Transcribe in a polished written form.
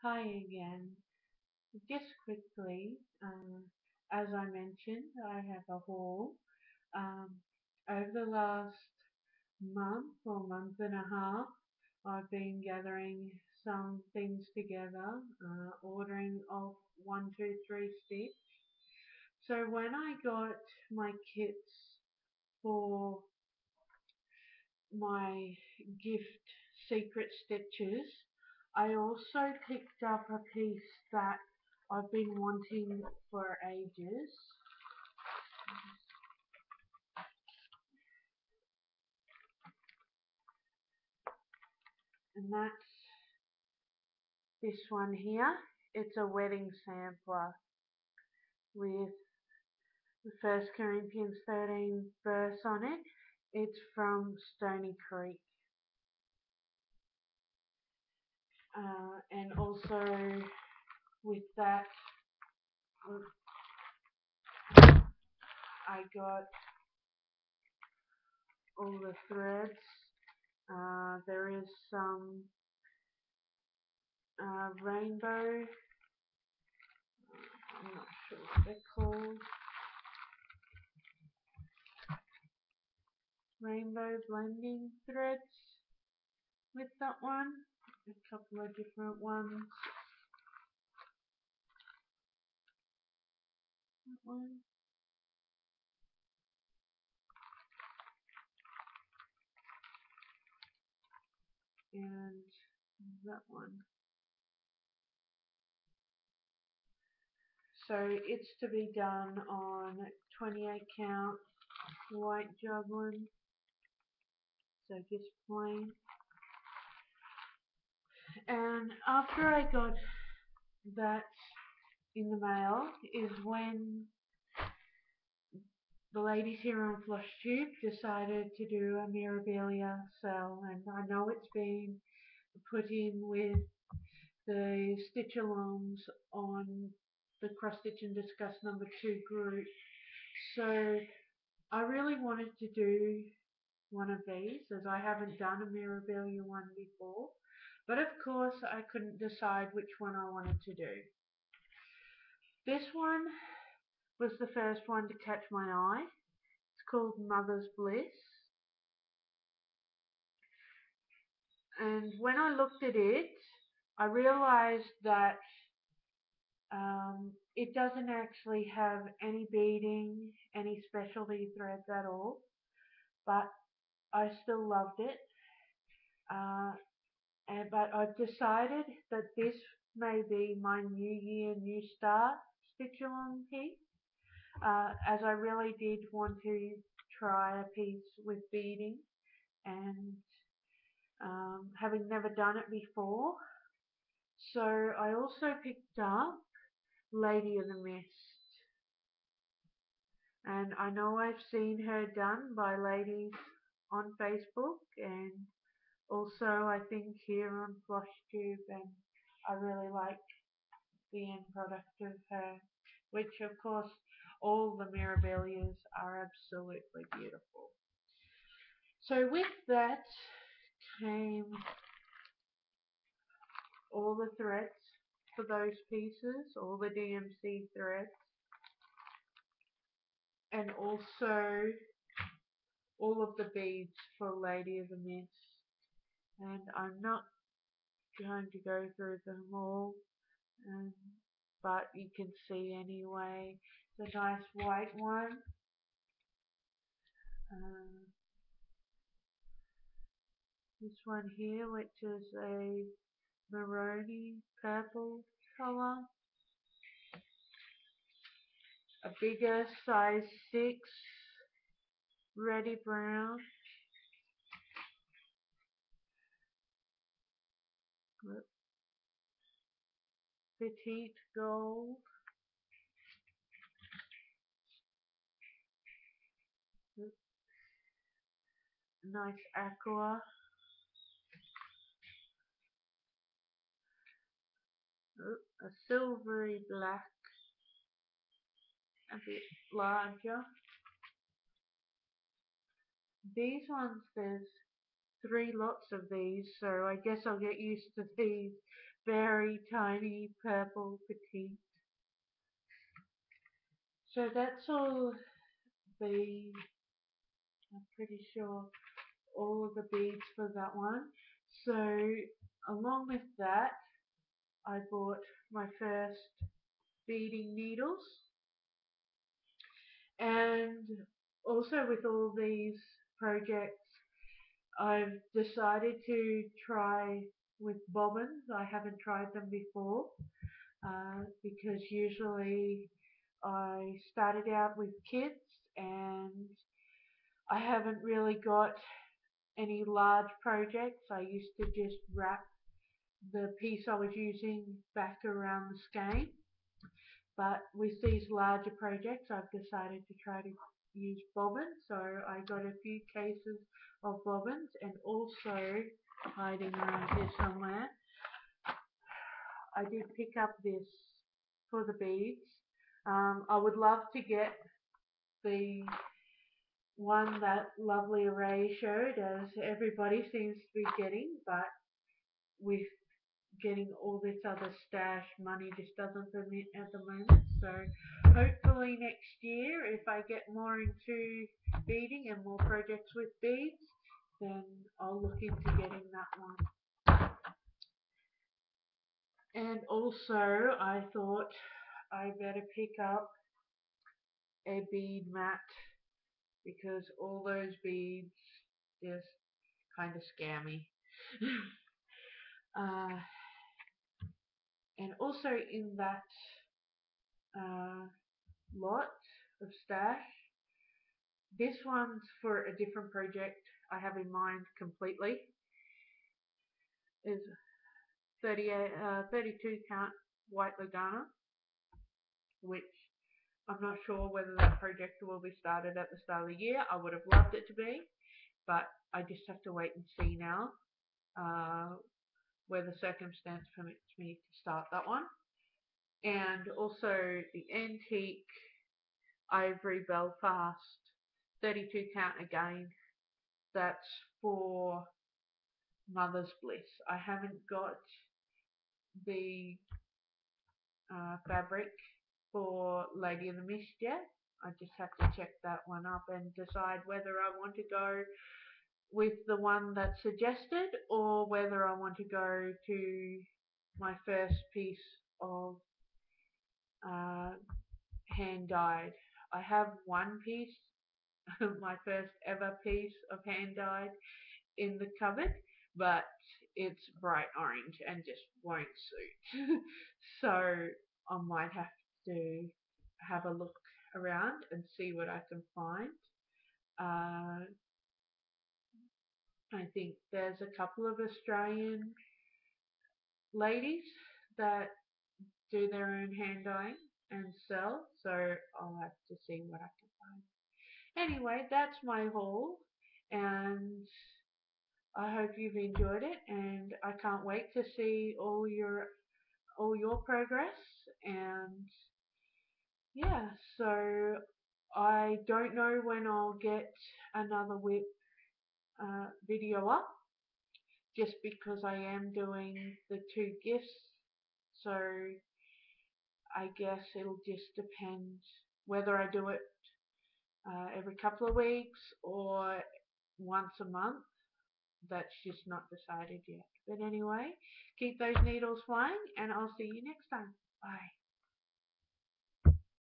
Hi again. Just quickly, as I mentioned, I have a haul. Um, Over the last month or month and a half, I've been gathering some things together, ordering off 123 Stitch. So when I got my kits for my gift secret stitches, I also picked up a piece that I've been wanting for ages, and that's this one here. It's a wedding sampler with the First Corinthians 13 verse on it. It's from Stony Creek. And also with that, I got all the threads. There is some rainbow, I'm not sure what they're called, rainbow blending threads with that one. A couple of different ones. That one. And that one. So it's to be done on 28 count white juglin. So just plain. And after I got that in the mail is when the ladies here on FlushTube decided to do a Mirabilia sale, and I know it's been put in with the stitch alongs on the Cross Stitch and Discuss #2 group. So I really wanted to do one of these as I haven't done a Mirabilia one before, but of course I couldn't decide which one I wanted to do. This one was the first one to catch my eye. It's called Mother's Bliss. And when I looked at it, I realized that it doesn't actually have any beading, any specialty threads at all, but I still loved it. But I've decided that this may be my New Year, New Start stitch along piece, as I really did want to try a piece with beading, and having never done it before. So I also picked up Lady of the Mist, and I know I've seen her done by ladies on Facebook, and also I think here on FlushTube, and I really like the end product of her, which of course all the Mirabilias are absolutely beautiful. So with that came all the threads for those pieces, all the DMC threads, and also all of the beads for Lady of the Mist. And I'm not going to go through them all, um, but you can see anyway the nice white one. Um, this one here, which is a maroony purple color. A bigger size 6 reddy brown. Petite gold. Nice aqua. A silvery black, a bit larger. These ones, there's 3 lots of these, so I guess I'll get used to these very tiny purple petite. So that's all the, I'm pretty sure, all of the beads for that one. So along with that, I bought my first beading needles, and also with all these projects I've decided to try with bobbins. I haven't tried them before because usually I started out with kids and I haven't really got any large projects. I used to just wrap the piece I was using back around the skein. But with these larger projects, I've decided to try to use bobbins. So I got a few cases of bobbins, and also hiding around here somewhere, I did pick up this for the beads. I would love to get the one that lovely Ray showed, as everybody seems to be getting, but with getting all this other stash, money just doesn't permit at the moment. So hopefully next year, if I get more into beading and more projects with beads, then I'll look into getting that one. And also I thought I better pick up a bead mat because all those beads just kind of scare me. uh, and also in that lot of stash, this one's for a different project I have in mind completely. Is 32 count white Lugana, which I'm not sure whether that project will be started at the start of the year. I would have loved it to be, but I just have to wait and see now where the circumstance permits me to start that one. And also the antique Ivory Belfast 32 count again. That's for Mother's Bliss. I haven't got the fabric for Lady of the Mist yet. I just have to check that one up and decide whether I want to go with the one that's suggested or whether I want to go to my first piece of hand dyed. I have one piece, my first ever piece of hand dyed in the cupboard, but it's bright orange and just won't suit. So I might have to have a look around and see what I can find. I think there's a couple of Australian ladies that do their own hand dyeing and sell, so I'll have to see what I can find. Anyway, that's my haul, and I hope you've enjoyed it, and I can't wait to see all your progress. And yeah, so I don't know when I'll get another whip video up, just because I am doing the 2 gifts. So I guess it'll just depend whether I do it every couple of weeks or once a month. That's just not decided yet. But anyway, keep those needles flying, and I'll see you next time. Bye.